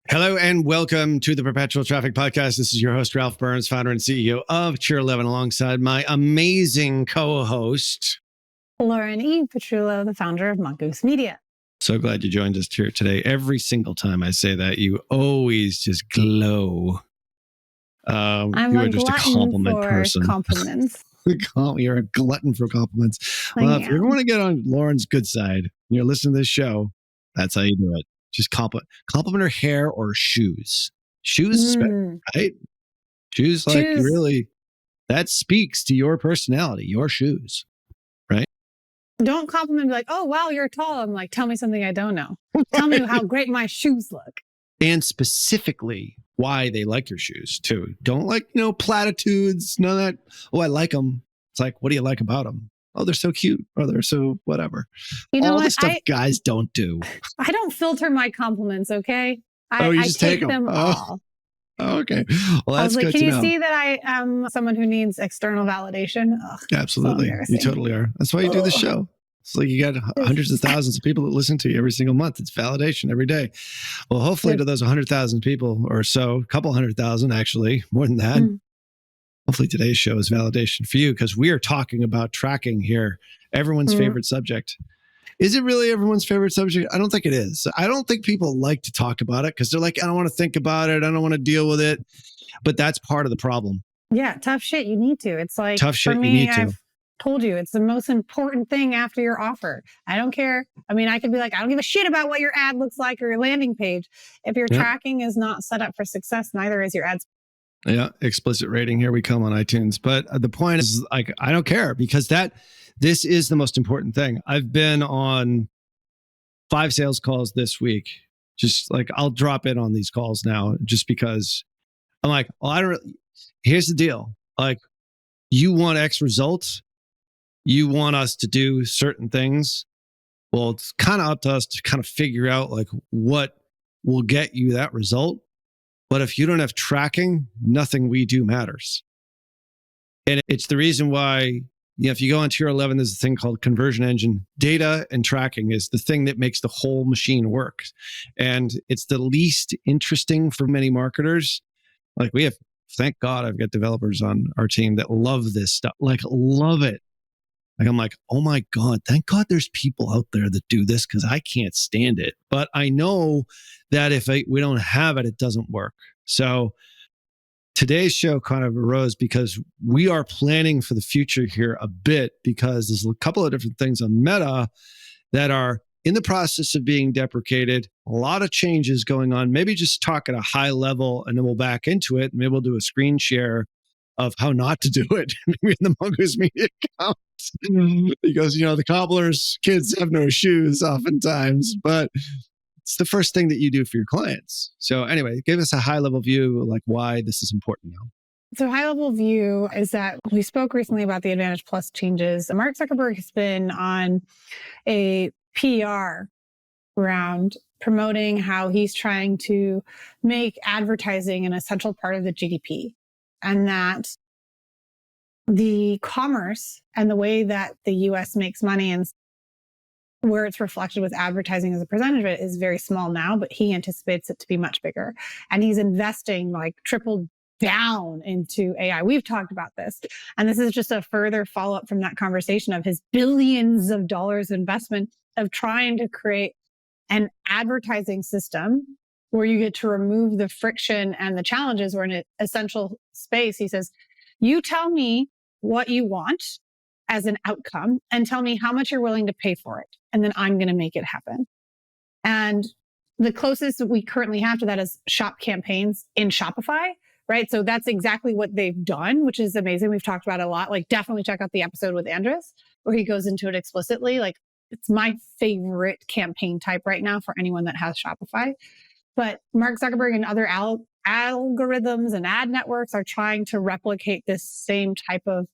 Hello and welcome to the Perpetual Traffic Podcast. This is your host, Ralph Burns, founder and CEO of Cheer 11, alongside my amazing co-host, Lauren E. Petrullo, the founder of Mongoose Media. So glad you joined us here today. Every single time I say that, you always just glow. I'm you a are just a glutton compliment for person. Compliments. You're a glutton for compliments. I Well, if you am. want to get on Lauren's good side, and you're listening to this show, that's how you do it. Just compliment her hair or shoes. Shoes, right? Shoes, like Shoes. really, that speaks to your personality, your shoes, right? Don't compliment me like, oh, wow, you're tall. I'm like, tell me something I don't know. Tell me how great my shoes look. And specifically why they like your shoes too. Don't like, platitudes, none of that. Oh, I like them. It's like, what do you like about them? Oh, they're so cute. Or they're so whatever. You know all what? the stuff guys don't do. I don't filter my compliments, okay? You just take them all. Oh, okay. Well, that's I was like, good can to you know. see that I am someone who needs external validation? Ugh, Absolutely. so You totally are. That's why you do the show. It's like you got hundreds of thousands of people that listen to you every single month. It's validation every day. Well, hopefully to those 100,000 people or so, a couple 100,000 actually, more than that. Hopefully today's show is validation for you because we are talking about tracking here. Everyone's favorite subject. Is it really everyone's favorite subject? I don't think it is. I don't think people like to talk about it because they're like, I don't want to think about it. I don't want to deal with it. But that's part of the problem. Yeah, tough shit. You need to. It's like, tough shit, for me, you need to. I've told you, it's the most important thing after your offer. I don't care. I mean, I could be like, I don't give a shit about what your ad looks like or your landing page. If your tracking is not set up for success, neither is your ads. Yeah, explicit rating. Here we come on iTunes. But the point is, like, I don't care because this is the most important thing. I've been on 5 sales calls this week. Just like, I'll drop in on these calls now just because I'm like, well, here's the deal. Like, you want X results. You want us to do certain things. Well, it's kind of up to us to kind of figure out like what will get you that result. But if you don't have tracking, nothing we do matters. And it's the reason why, if you go on Tier 11, there's a thing called conversion engine. Data and tracking is the thing that makes the whole machine work. And it's the least interesting for many marketers. Like thank God I've got developers on our team that love this stuff, like love it. Like, I'm like, oh my God, thank God there's people out there that do this because I can't stand it. But I know that if we don't have it, it doesn't work. So today's show kind of arose because we are planning for the future here a bit because there's a couple of different things on Meta that are in the process of being deprecated. A lot of changes going on. Maybe just talk at a high level and then we'll back into it. Maybe we'll do a screen share of how not to do it. Maybe in the Mongoose Media account. Because, the cobbler's kids have no shoes oftentimes, but it's the first thing that you do for your clients. So anyway, give us a high level view, like why this is important now. So high level view is that we spoke recently about the Advantage Plus changes. Mark Zuckerberg has been on a PR round promoting how he's trying to make advertising an essential part of the GDP and that the commerce and the way that the US makes money and where it's reflected with advertising as a percentage of it is very small now, but he anticipates it to be much bigger. And he's investing like triple down into AI. We've talked about this. And this is just a further follow-up from that conversation of his billions of dollars investment of trying to create an advertising system where you get to remove the friction and the challenges. We're in an essential space. He says, you tell me what you want as an outcome and tell me how much you're willing to pay for it. And then I'm going to make it happen. And the closest we currently have to that is shop campaigns in Shopify, right? So that's exactly what they've done, which is amazing. We've talked about it a lot. Like, definitely check out the episode with Andres where he goes into it explicitly. Like, it's my favorite campaign type right now for anyone that has Shopify. But Mark Zuckerberg and other algorithms and ad networks are trying to replicate this same type of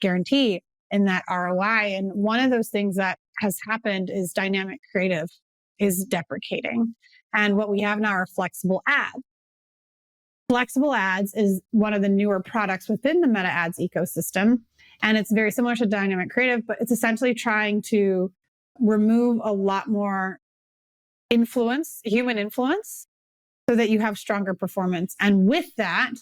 guarantee in that ROI. And one of those things that has happened is dynamic creative is deprecating. And what we have now are flexible ads. Flexible ads is one of the newer products within the Meta Ads ecosystem. And it's very similar to dynamic creative, but it's essentially trying to remove a lot more influence, human influence, so that you have stronger performance. And with that,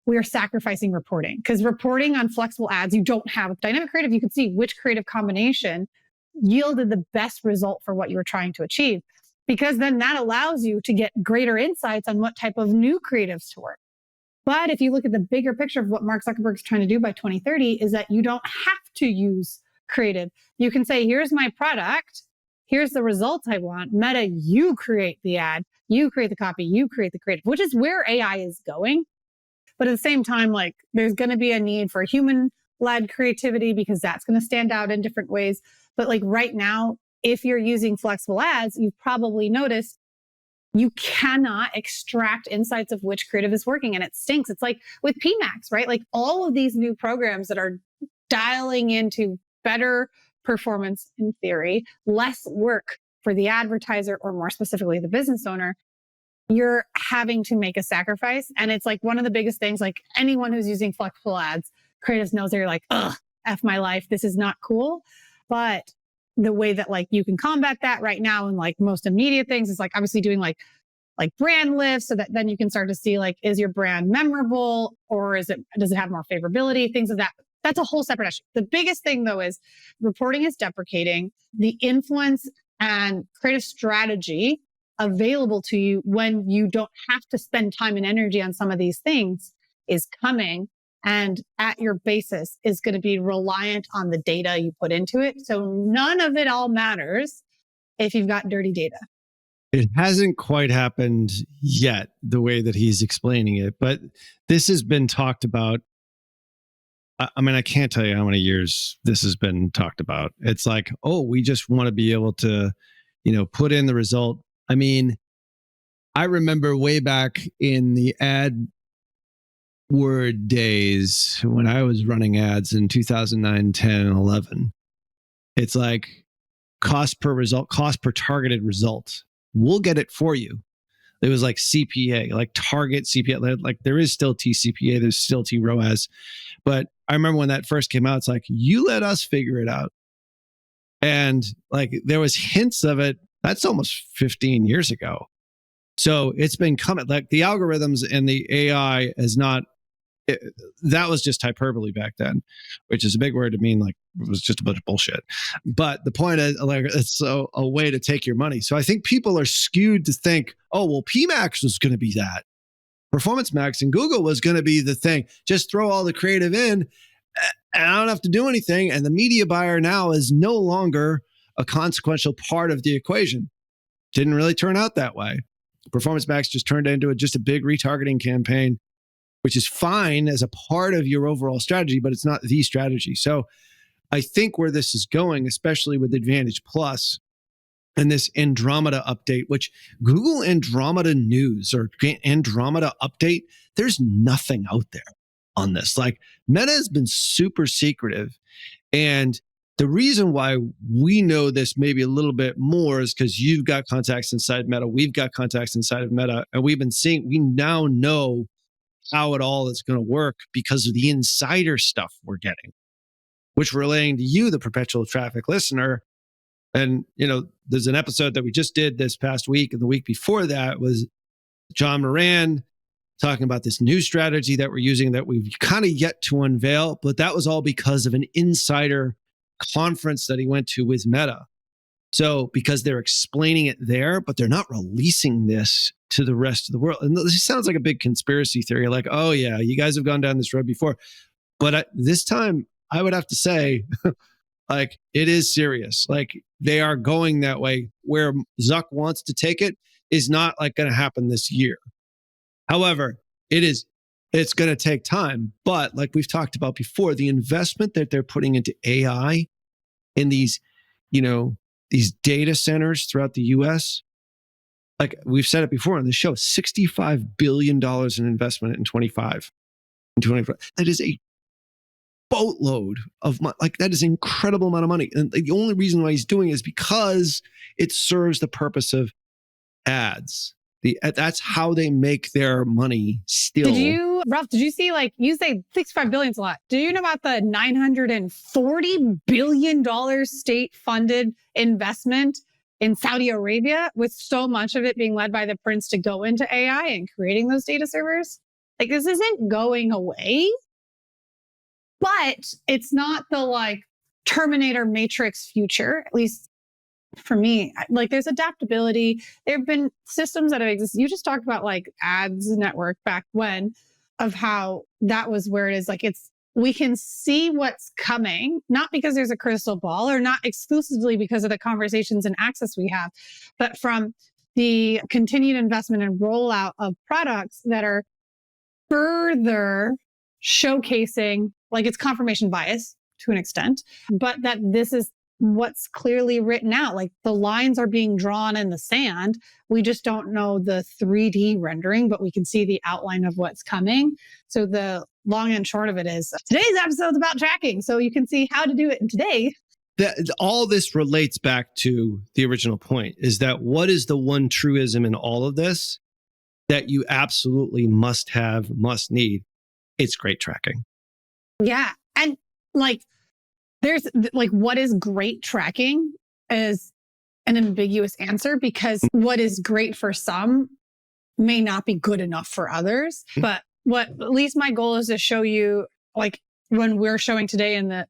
we are sacrificing reporting, because reporting on flexible ads, you don't have. With dynamic creative, you can see which creative combination yielded the best result for what you were trying to achieve, because then that allows you to get greater insights on what type of new creatives to work. But if you look at the bigger picture of what Mark Zuckerberg's trying to do by 2030, is that you don't have to use creative. You can say, here's my product. Here's the results I want. Meta, you create the ad, you create the copy, you create the creative, which is where AI is going. But at the same time, like, there's going to be a need for human-led creativity, because that's going to stand out in different ways. But like right now, if you're using flexible ads, you've probably noticed you cannot extract insights of which creative is working, and it stinks. It's like with PMax, right? Like all of these new programs that are dialing into better performance in theory, less work for the advertiser, or more specifically the business owner, you're having to make a sacrifice. And it's like one of the biggest things, like anyone who's using flexible ads, creatives knows they're like, ugh, F my life. This is not cool. But the way that like you can combat that right now, and like most immediate things, is like obviously doing like brand lifts, so that then you can start to see like, is your brand memorable, or does it have more favorability, things of that. That's a whole separate issue. The biggest thing though is reporting is deprecating. The influence and creative strategy available to you when you don't have to spend time and energy on some of these things is coming, and at your basis is going to be reliant on the data you put into it. So none of it all matters if you've got dirty data. It hasn't quite happened yet, the way that he's explaining it, but this has been talked about. I mean, I can't tell you how many years this has been talked about. It's like, oh, we just want to be able to, put in the result. I mean, I remember way back in the AdWord days when I was running ads in 2009, 10, and 11. It's like cost per result, cost per targeted result. We'll get it for you. It was like CPA, like target CPA. Like there is still TCPA, there's still TROAS. But I remember when that first came out, it's like, you let us figure it out. And like there was hints of it. That's almost 15 years ago. So it's been coming. Like the algorithms and the AI is not, that was just hyperbole back then, which is a big word to mean like it was just a bunch of bullshit. But the point is, like, it's a way to take your money. So I think people are skewed to think, oh, well, PMax was going to be that. Performance Max and Google was going to be the thing. Just throw all the creative in and I don't have to do anything. And the media buyer now is no longer a consequential part of the equation. Didn't really turn out that way. Performance Max just turned into just a big retargeting campaign, which is fine as a part of your overall strategy, but it's not the strategy. So I think where this is going, especially with Advantage Plus and this Andromeda update, which Google Andromeda News or Andromeda update, there's nothing out there on this. Like Meta has been super secretive. And the reason why we know this maybe a little bit more is because you've got contacts inside Meta. We've got contacts inside of Meta. And we now know how it all is going to work because of the insider stuff we're getting, which relating to you, the perpetual traffic listener. And, there's an episode that we just did this past week, and the week before that was John Moran talking about this new strategy that we're using that we've kind of yet to unveil, but that was all because of an insider conference that he went to with Meta. So because they're explaining it there, but they're not releasing this to the rest of the world. And this sounds like a big conspiracy theory, like, oh yeah, you guys have gone down this road before. But this time I would have to say, like, it is serious. Like they are going that way. Where Zuck wants to take it is not like going to happen this year. However, it's going to take time. But like we've talked about before, the investment that they're putting into AI in these data centers throughout the US, like we've said it before on the show, $65 billion in investment in 25. That is a boatload of money. Like that is an incredible amount of money. And the only reason why he's doing it is because it serves the purpose of ads. That's how they make their money still. Ralph, did you see, like, you say 65 billion is a lot. Do you know about the $940 billion state-funded investment in Saudi Arabia, with so much of it being led by the prince to go into AI and creating those data servers? Like, this isn't going away, but it's not the like Terminator Matrix future, at least for me. Like, there's adaptability. There have been systems that have existed. You just talked about like ads network back when, of how that was where it is. Like, we can see what's coming, not because there's a crystal ball, or not exclusively because of the conversations and access we have, but from the continued investment and rollout of products that are further showcasing, like, it's confirmation bias to an extent, but that this is what's clearly written out. Like, the lines are being drawn in the sand. We just don't know the 3D rendering, but we can see the outline of what's coming. So the long and short of it is, today's episode is about tracking, so you can see how to do it in today. All this relates back to the original point, is that what is the one truism in all of this that you absolutely must have, must need? It's great tracking. Yeah. And like, there's like, what is great tracking is an ambiguous answer, because what is great for some may not be good enough for others. But what, at least my goal is to show you, like, when we're showing today in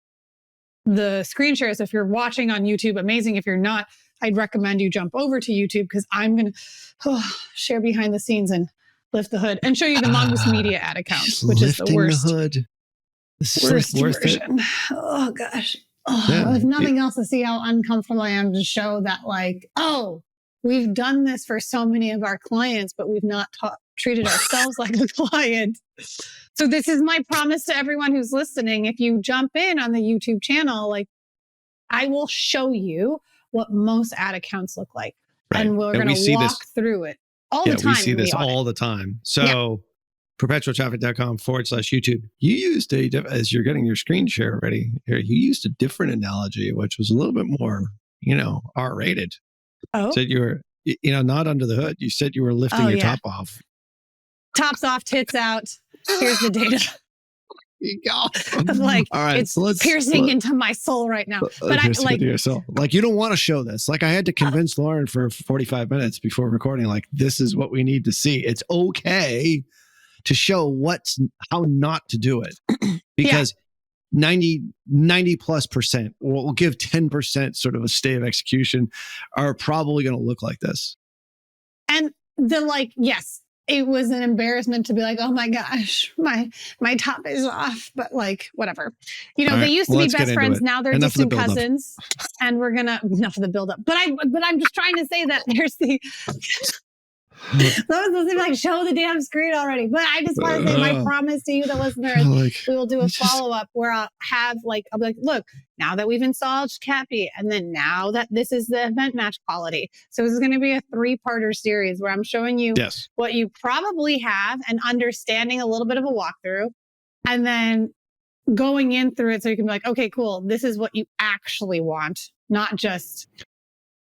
the screen shares, if you're watching on YouTube, amazing. If you're not, I'd recommend you jump over to YouTube, because I'm going to share behind the scenes and lift the hood and show you the Mongoose Media ad account, which is the worst. The hood. Worst version. Oh gosh. If nothing else, to see how uncomfortable I am, to show that, like, oh, we've done this for so many of our clients, but we've not treated ourselves like a client. So this is my promise to everyone who's listening. If you jump in on the YouTube channel, like, I will show you what most ad accounts look like. Right. And we're going to walk through it all the time. We see this all the time. So perpetualtraffic.com/YouTube. You used as you're getting your screen share ready here, you used a different analogy, which was a little bit more, R-rated. Oh. Said you were, not under the hood. You said you were lifting your top off. Tops off, tits out. Here's the data. You go. Like, all right, it's piercing into my soul right now. But I like, yourself. Like, you don't want to show this. Like, I had to convince Lauren for 45 minutes before recording. Like, this is what we need to see. It's okay to show how not to do it, because 90 plus percent, we'll give 10% sort of a stay of execution, are probably going to look like this. And yes, it was an embarrassment to be like, oh my gosh, my top is off, but like, whatever. They used to be best friends. Now they're distant cousins, and we're enough of the buildup. But I'm just trying to say that there's the. Like, show the damn screen already. But I just want to say, my promise to you, the listeners, we will do a follow-up where I'll be like, look, now that we've installed CAPI, and then now that this is the event match quality. So this is going to be a 3-parter series where I'm showing you what you probably have and understanding a little bit of a walkthrough, and then going in through it so you can be like, okay, cool. This is what you actually want, not just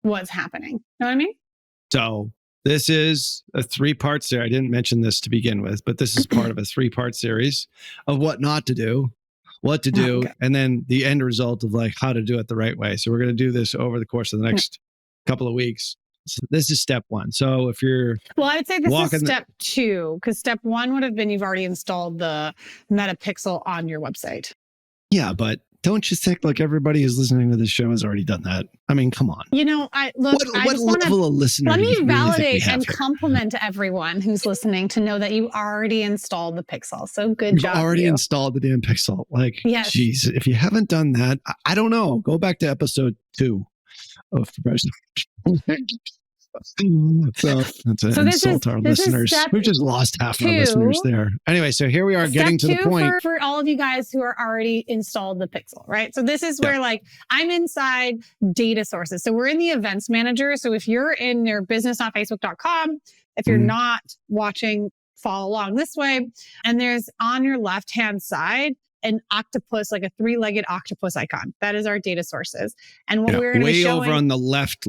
what's happening. Know what I mean? So this is a 3-part series. I didn't mention this to begin with, but this is part of a 3-part series of what not to do, what to do, and then the end result of like how to do it the right way. So we're going to do this over the course of the next couple of weeks. So this is step 1. So if you're I would say this is step 2, because step 1 would have been you've already installed the Metapixel on your website. Yeah, but don't you think like everybody who's listening to this show has already done that? I mean, come on. What level of listener? Let me validate and compliment everyone who's listening to know that you already installed the Pixel. So good job. You've already installed the damn Pixel. Like, geez, if you haven't done that, I don't know. Go back to episode 2 of Perpetual. So that's an insult to our listeners. We've just lost half our listeners there. Anyway, so here we are getting to the point. For all of you guys who are already installed the Pixel, right? So this is where like I'm inside data sources. So we're in the events manager. So if you're in your business.facebook.com, if you're not watching, follow along this way. And there's on your left-hand side, an octopus, like a 3-legged octopus icon. That is our data sources. And what we're going to way be showing over on the left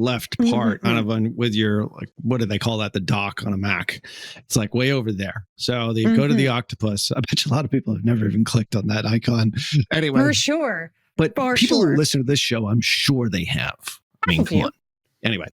part, kind of on with your, like, what do they call that? The dock on a Mac. It's like way over there. So they go to the octopus. I bet you a lot of people have never even clicked on that icon. Anyway, for sure. But for people sure. who listen to this show, I'm sure they have. I mean, come on. Anyway.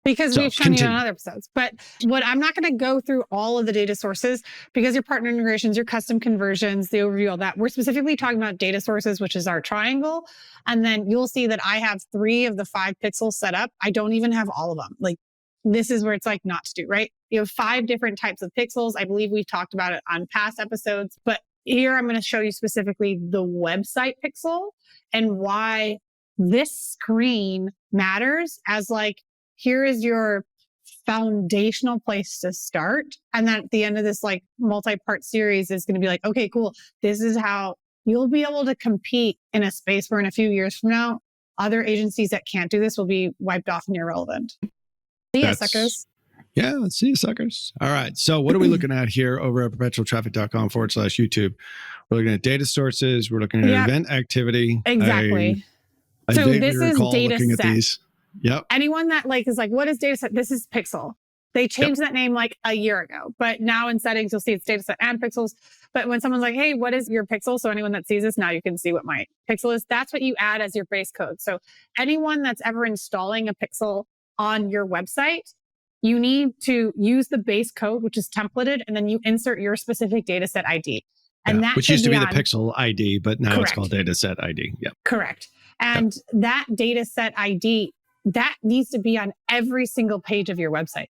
Because we've shown you on other episodes. But what I'm not going to go through all of the data sources because your partner integrations, your custom conversions, the overview, all that. We're specifically talking about data sources, which is our triangle. And then you'll see that I have 3 of the 5 pixels set up. I don't even have all of them. Like, this is where it's like not to do, right? You have 5 different types of pixels. I believe we've talked about it on past episodes. But here I'm going to show you specifically the website pixel and why this screen matters as like, here is your foundational place to start. And then at the end of this like multi-part series is going to be like, okay, cool. This is how you'll be able to compete in a space where in a few years from now, other agencies that can't do this will be wiped off and irrelevant. See ya, suckers. Yeah, let's see you, suckers. All right. So what are we looking at here over at perpetualtraffic.com/YouTube? We're looking at data sources. We're looking at event activity. Exactly. I so this is Dataset. At these. Yep. Anyone that like is like, what is Dataset? This is Pixel. They changed that name like a year ago, but now in settings, you'll see it's Dataset and Pixels. But when someone's like, hey, what is your pixel? So anyone that sees this, now you can see what my pixel is. That's what you add as your base code. So anyone that's ever installing a pixel on your website, you need to use the base code, which is templated, and then you insert your specific dataset ID. And that which used to be the pixel ID, but now it's called dataset ID. Yep. Correct. And that dataset ID, that needs to be on every single page of your website.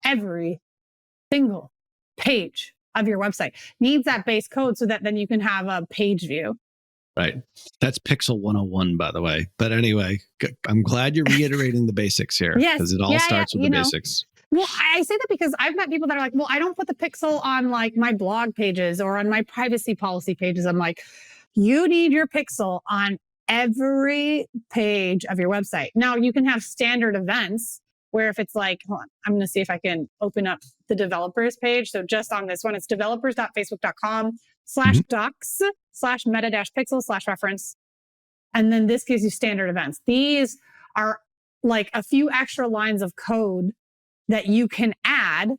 Every single page of your website needs that base code so that then you can have a page view. Right. That's Pixel 101, by the way. But anyway, I'm glad you're reiterating the basics here. Yes. Because it all starts with the basics. Well, I say that because I've met people that are like, well, I don't put the pixel on like my blog pages or on my privacy policy pages. I'm like, you need your pixel on every page of your website. Now you can have standard events where if it's like, hold on, I'm going to see if I can open up the developers page. So just on this one, it's developers.facebook.com/docs/meta-pixel/reference. And then this gives you standard events. These are like a few extra lines of code that you can add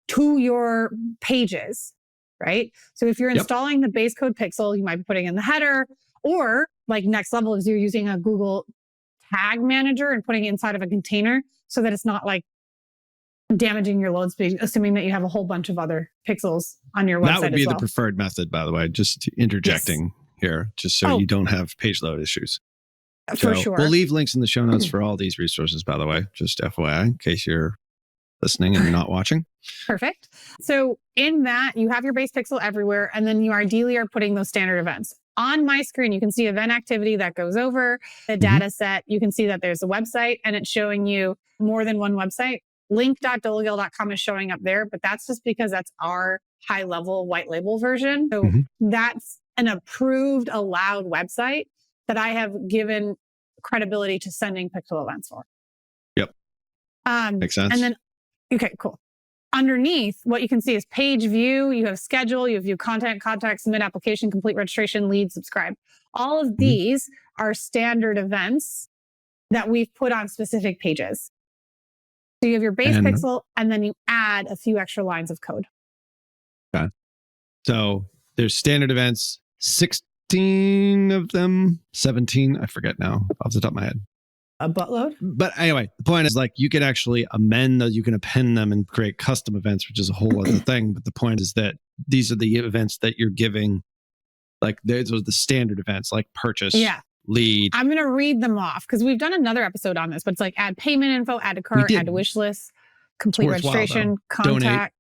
to your pages, right? So if you're installing the base code pixel, you might be putting in the header, or like next level is you're using a Google tag manager and putting it inside of a container so that it's not like damaging your load speed, assuming that you have a whole bunch of other pixels on your website. That would be the preferred method, by the way, just interjecting here, just so you don't have page load issues. For sure. We'll leave links in the show notes for all these resources, by the way, just FYI, in case you're listening and you're not watching. Perfect. So in that, you have your base pixel everywhere, and then you ideally are putting those standard events. On my screen, you can see event activity that goes over the data set. You can see that there's a website and it's showing you more than one website. Link.dolagil.com is showing up there, but that's just because that's our high level white label version. So that's an approved, allowed website that I have given credibility to sending pixel events for. Yep. Makes sense. And then, okay, cool. Underneath, what you can see is page view, you have schedule, you have view content, contact, submit application, complete registration, lead, subscribe. All of these are standard events that we've put on specific pages. So you have your base pixel, and then you add a few extra lines of code. Okay. So there's standard events, 16 of them, 17, I forget now off the top of my head. A buttload. But anyway, the point is like you can actually amend those, you can append them and create custom events, which is a whole other thing. But the point is that these are the events that you're giving, like those are the standard events like purchase, lead. I'm going to read them off because we've done another episode on this, but it's like add payment info, add to cart, add to wish list, complete registration, contact,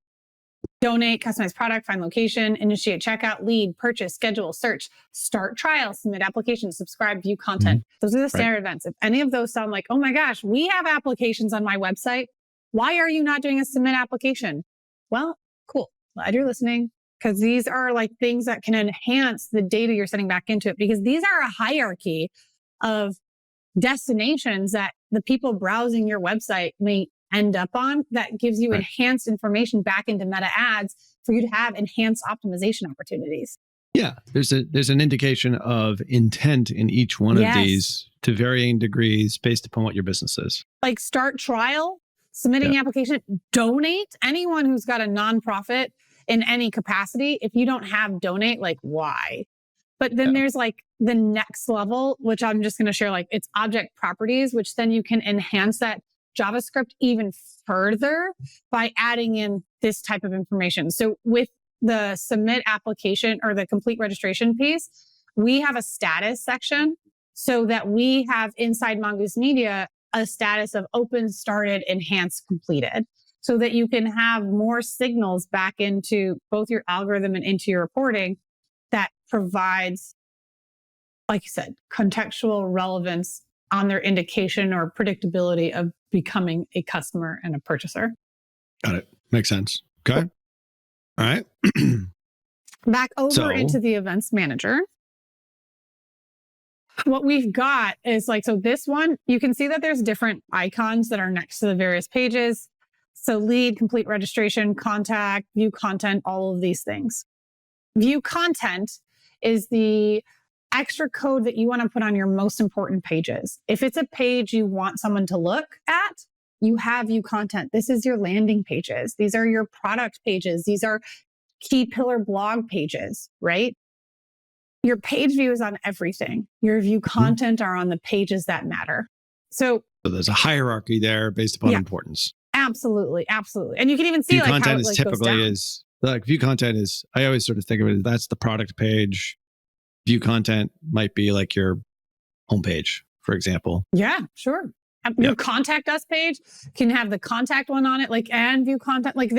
donate, customize product, find location, initiate checkout, lead, purchase, schedule, search, start trial, submit application, subscribe, view content. Those are the standard events. If any of those sound like, oh my gosh, we have applications on my website. Why are you not doing a submit application? Well, cool. Glad you're listening, because these are like things that can enhance the data you're sending back into it, because these are a hierarchy of destinations that the people browsing your website may end up on that gives you enhanced information back into meta ads for you to have enhanced optimization opportunities. Yeah, there's an indication of intent in each one of these to varying degrees based upon what your business is. Like start trial, submitting application, donate. Anyone who's got a nonprofit in any capacity, if you don't have donate, like why? But then there's like the next level, which I'm just going to share, like it's object properties, which then you can enhance that JavaScript even further by adding in this type of information. So with the submit application or the complete registration piece, we have a status section so that we have inside Mongoose Media a status of open, started, enhanced, completed, so that you can have more signals back into both your algorithm and into your reporting that provides, like you said, contextual relevance on their indication or predictability of becoming a customer and a purchaser. Got it. Makes sense. Okay. Cool. All right. Back over into the events manager. What we've got is like, so this one, you can see that there's different icons that are next to the various pages. So lead, complete registration, contact, view content, all of these things. View content is the extra code that you want to put on your most important pages. If it's a page you want someone to look at, you have view content. This is your landing pages. These are your product pages. These are key pillar blog pages, right? Your page view is on everything. Your view content are on the pages that matter. So there's a hierarchy there based upon importance. Absolutely. Absolutely. And you can even see view like content how it is like typically goes is like view content is, I always sort of think of it as that's the product page. View content might be like your homepage, for example. Yeah, sure. Your contact us page can have the contact one on it, like, and view content. Like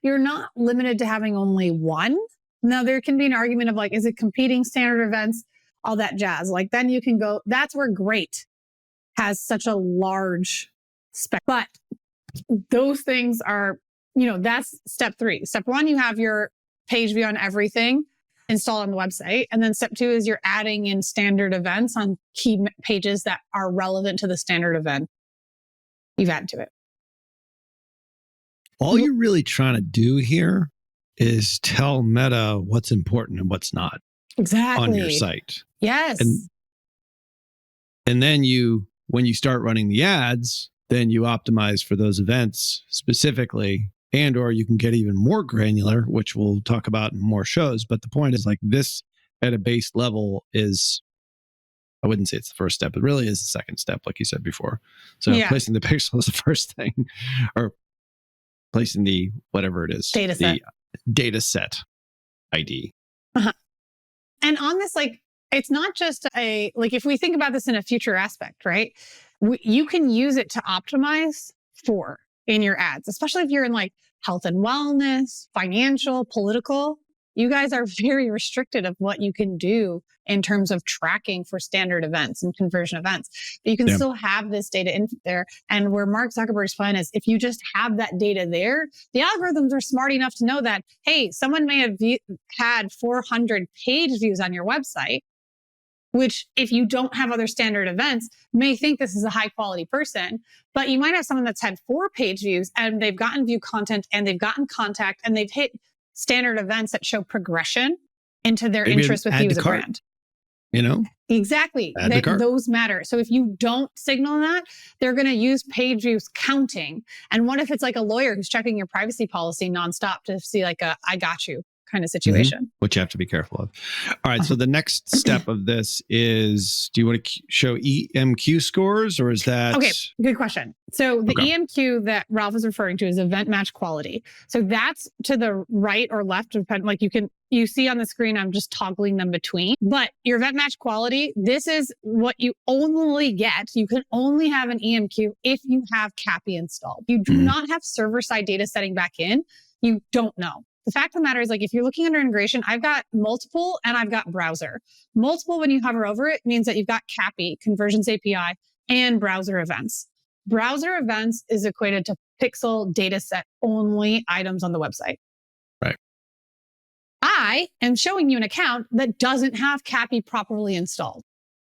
you're not limited to having only one. Now there can be an argument of like, is it competing standard events, all that jazz. Like then you can go, that's where great has such a large spec. But those things are, that's step 3. Step 1, you have your page view on everything installed on the website. And then step 2 is you're adding in standard events on key pages that are relevant to the standard event you've added to it. All you're really trying to do here is tell Meta what's important and what's not. Exactly. On your site. Yes. And then when you start running the ads, then you optimize for those events specifically, and or you can get even more granular, which we'll talk about in more shows. But the point is like this at a base level is, I wouldn't say it's the first step, it really is the second step, like you said before. So placing the pixel is the first thing, or placing the, whatever it is, Dataset. The Dataset ID. And on this, like, it's not just like if we think about this in a future aspect, right? You can use it to optimize for in your ads, especially if you're in like health and wellness, financial, political. You guys are very restricted of what you can do in terms of tracking for standard events and conversion events. But you can still have this data in there. And where Mark Zuckerberg's plan is, if you just have that data there, the algorithms are smart enough to know that, hey, someone may have had 400 page views on your website, which if you don't have other standard events, may think this is a high quality person, but you might have someone that's had 4 page views and they've gotten view content and they've gotten contact and they've hit standard events that show progression into their interest with you as a brand. Exactly. Those matter. So if you don't signal that, they're going to use page views counting. And what if it's like a lawyer who's checking your privacy policy nonstop to see like a, I got you kind of situation. Which you have to be careful of. All right. So the next step of this is, do you want to show EMQ scores or is that? Okay. Good question. So the EMQ that Ralph is referring to is event match quality. So that's to the right or left, like you see on the screen, I'm just toggling them between, but your event match quality, this is what you only get. You can only have an EMQ if you have CAPI installed. You do not have server side data setting back in. You don't know. The fact of the matter is, like, if you're looking under integration, I've got multiple and I've got browser. Multiple, when you hover over it, means that you've got CAPI, Conversions API, and browser events. Browser events is equated to pixel data set only items on the website. Right. I am showing you an account that doesn't have CAPI properly installed.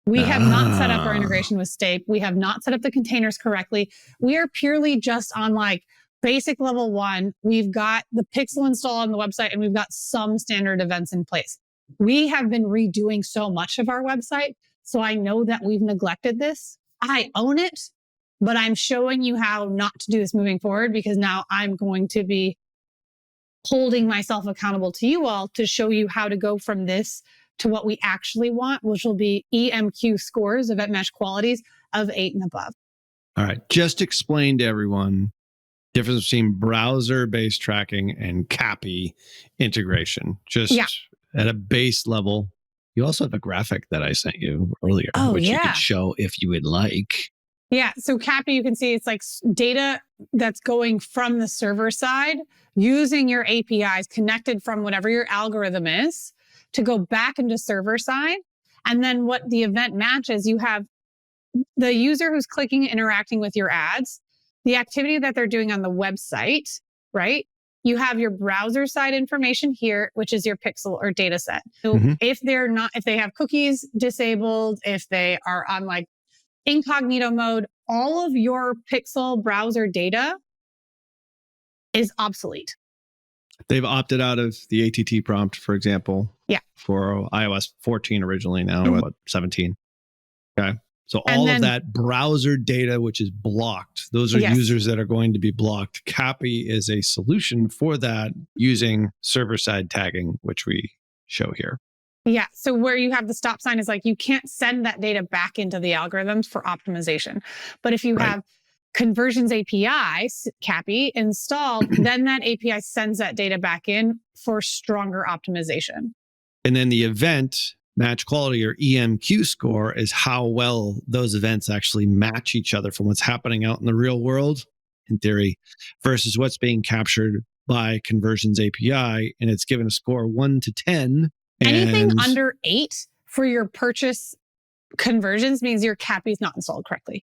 We have not set up our integration with Stape. We have not set up the containers correctly. We are purely just on like basic level 1. We've got the pixel install on the website and we've got some standard events in place. we have been redoing so much of our website. So I know that we've neglected this. I own it, but I'm showing you how not to do this moving forward, because now I'm going to be holding myself accountable to you all to show you how to go from this to what we actually want, which will be EMQ scores, event mesh qualities of 8 and above. All right. Just explain to everyone the difference between browser-based tracking and CAPI integration. Just at a base level. You also have a graphic that I sent you earlier, which you could show if you would like. Yeah. So CAPI, you can see it's like data that's going from the server side using your APIs connected from whatever your algorithm is to go back into server side. And then what the event matches, you have the user who's clicking, interacting with your ads, the activity that they're doing on the website, right? You have your browser side information here, which is your pixel or data set. So if they have cookies disabled, if they are on like incognito mode, all of your pixel browser data is obsolete. They've opted out of the ATT prompt, for example. Yeah. For iOS 14 originally, now 17. Okay. So all of that browser data, which is blocked, those are users that are going to be blocked. CAPI is a solution for that using server-side tagging, which we show here. Yeah. So where you have the stop sign is like, you can't send that data back into the algorithms for optimization. But if you have Conversions API, CAPI, installed, then that API sends that data back in for stronger optimization. And then the event match quality, or EMQ score, is how well those events actually match each other from what's happening out in the real world, in theory, versus what's being captured by Conversions API. And it's given a score 1 to 10. Anything under 8 for your purchase conversions means your CAPI is not installed correctly.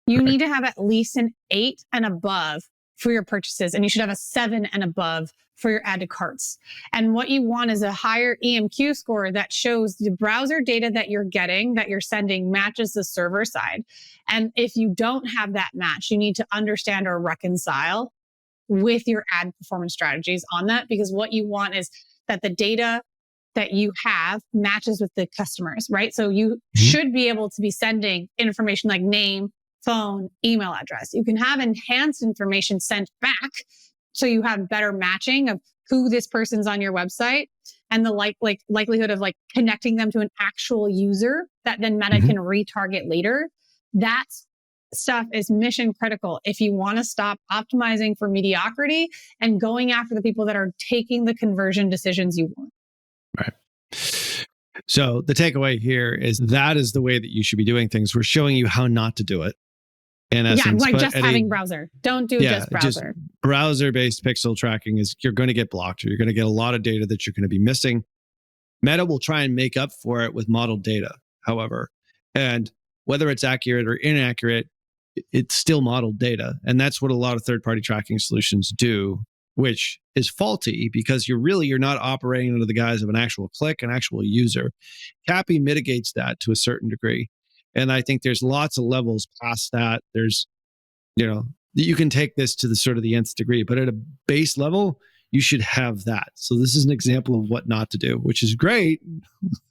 You need to have at least an 8 and above for your purchases, and you should have a 7 and above for your add to carts. And what you want is a higher EMQ score that shows the browser data that you're getting, that you're sending, matches the server side. And if you don't have that match, you need to understand or reconcile with your ad performance strategies on that, because what you want is that the data that you have matches with the customers, right? So you should be able to be sending information like name, phone, email address. You can have enhanced information sent back, so you have better matching of who this person's on your website and the likelihood of like connecting them to an actual user that then Meta can retarget later. That stuff is mission critical if you want to stop optimizing for mediocrity and going after the people that are taking the conversion decisions you want. Right. So the takeaway here is that is the way that you should be doing things. We're showing you how not to do it. In essence, like just having browser. Don't do just browser. Browser-based pixel tracking is you're going to get blocked, or you're going to get a lot of data that you're going to be missing. Meta will try and make up for it with modeled data, however. And whether it's accurate or inaccurate, it's still modeled data. And that's what a lot of third-party tracking solutions do, which is faulty because you're not operating under the guise of an actual click, an actual user. CAPI mitigates that to a certain degree. And I think there's lots of levels past that. There's, you can take this to the sort of the nth degree, but at a base level, you should have that. So this is an example of what not to do, which is great.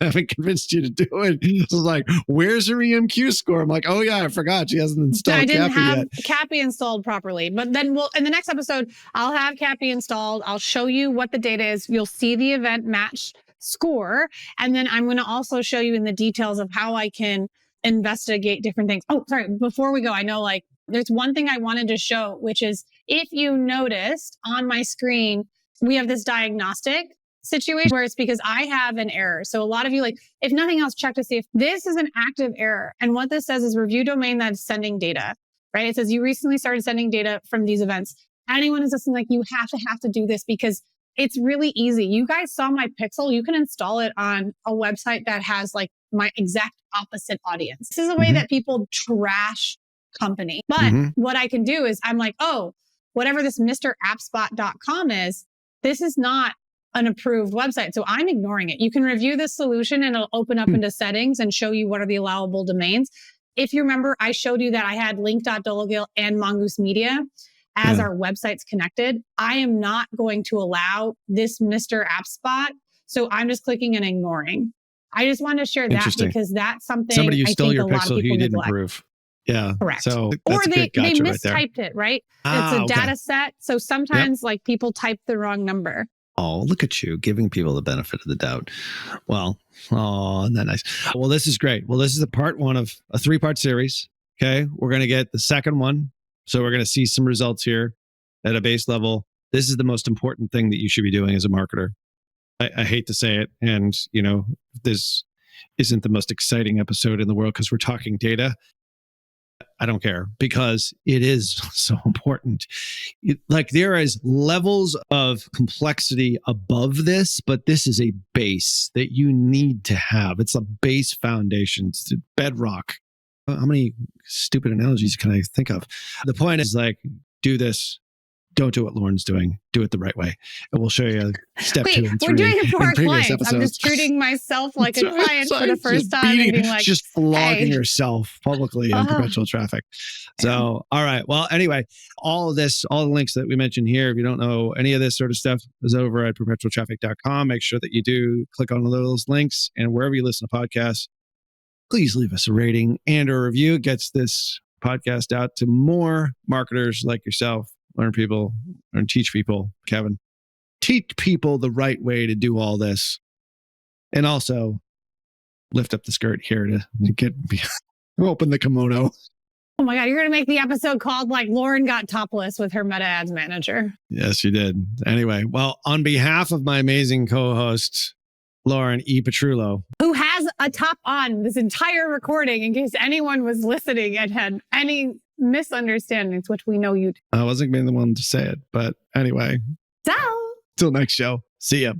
I haven't convinced you to do it. It's like, where's her EMQ score? I'm like, oh yeah, I forgot she hasn't installed CAPI yet. I didn't have CAPI installed properly, but then in the next episode, I'll have CAPI installed. I'll show you what the data is. You'll see the event match score. And then I'm going to also show you in the details of how I can investigate different things. Oh, sorry. Before we go, I know there's one thing I wanted to show, which is if you noticed on my screen, we have this diagnostic situation where it's because I have an error. So a lot of you if nothing else, check to see if this is an active error. And what this says is review domain that's sending data, right? It says you recently started sending data from these events. Anyone is listening, you have to do this because it's really easy. You guys saw my pixel. You can install it on a website that has my exact opposite audience. This is a way that people trash company. But what I can do is I'm like, oh, whatever this MrAppspot.com is, this is not an approved website. So I'm ignoring it. You can review this solution and it'll open up into settings and show you what are the allowable domains. If you remember, I showed you that I had link.dologil and Mongoose Media as our websites connected. I am not going to allow this Mr. Appspot So I'm just clicking and ignoring. I just want to share that Interesting. because that's something Somebody who I stole think your a lot of pixel who people you didn't neglect. approve. Yeah. Correct. So Or that's a they good gotcha right there. mistyped it, right? It's a okay. data set. So sometimes like people type the wrong number. Oh, look at you giving people the benefit of the doubt. Well, oh, isn't that nice? Well, this is great. Well, this is the part one of a 3-part series. Okay. We're going to get the second one. So we're going to see some results here at a base level. This is the most important thing that you should be doing as a marketer. I hate to say it. And, you know, this isn't the most exciting episode in the world because we're talking data. I don't care because it is so important. Like there is levels of complexity above this, but this is a base that you need to have. It's a base foundation. It's the bedrock. How many stupid analogies can I think of? The point is like, do this. Don't do what Lauren's doing. Do it the right way. And we'll show you step 2 and 3. We're doing it for our clients. Episodes. I'm just treating myself like a client for the first time and being like, just flogging hey. yourself publicly in perpetual traffic. So, all right. Well, anyway, all of this, all the links that we mentioned here, if you don't know any of this sort of stuff, is over at perpetualtraffic.com. Make sure that you do click on those links, and wherever you listen to podcasts, please leave us a rating and a review. It gets this podcast out to more marketers like yourself. Learn people and teach people, Kevin. Teach people the right way to do all this. And also lift up the skirt here to get open the kimono. Oh my God, you're going to make the episode called like Lauren got topless with her meta ads manager. Yes, you did. Anyway, well, on behalf of my amazing co-host, Lauren E. Petrullo, who has a top on this entire recording in case anyone was listening and had any misunderstandings, which we know you do. I wasn't being the one to say it, but anyway. So, till next show. See ya.